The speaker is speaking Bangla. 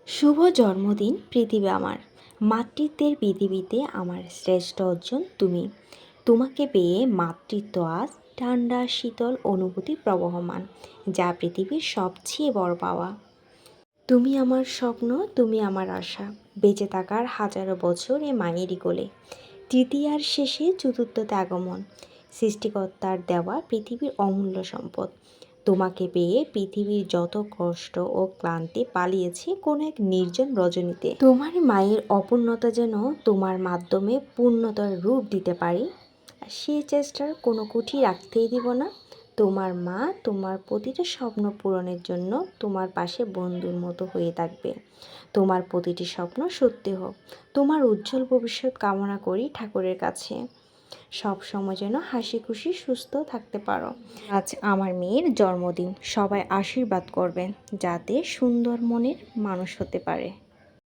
শুভ জন্মদিন পৃথিবী আমার। মাতৃত্বের পৃথিবীতে আমার শ্রেষ্ঠ অর্জন তুমি। তোমাকে পেয়ে মাতৃত্ব আজ ঠান্ডা শীতল অনুভূতি প্রবহমান, যা পৃথিবীর সবচেয়ে বড় পাওয়া। তুমি আমার স্বপ্ন, তুমি আমার আশা। বেঁচে থাকার হাজারো বছর এ মায়েরই কোলে। তৃতীয়ার শেষে চতুর্থতে আগমন, সৃষ্টিকর্তার দেওয়া পৃথিবীর অমূল্য সম্পদ। তোমাকে পেয়ে পৃথিবীর যত কষ্ট ও ক্লান্তি পালিয়েছে কোনো এক নির্জন রজনীতে। তোমার মায়ের অপূর্ণতা যেন তোমার মাধ্যমে পূর্ণতার রূপ দিতে পারি, সে চেষ্টার কোনো কুঠি রাখতেই দিব না। তোমার মা তোমার প্রতিটা স্বপ্ন পূরণের জন্য তোমার পাশে বন্ধুর মতো হয়ে থাকবে। তোমার প্রতিটি স্বপ্ন সত্যি হোক। তোমার উজ্জ্বল ভবিষ্যৎ কামনা করি ঠাকুরের কাছে। সব সময় যেন হাসি খুশি সুস্থ থাকতে পারো। আজ আমার মেয়ের জন্মদিন, সবাই আশীর্বাদ করবেন যাতে সুন্দর মনের মানুষ হতে পারে।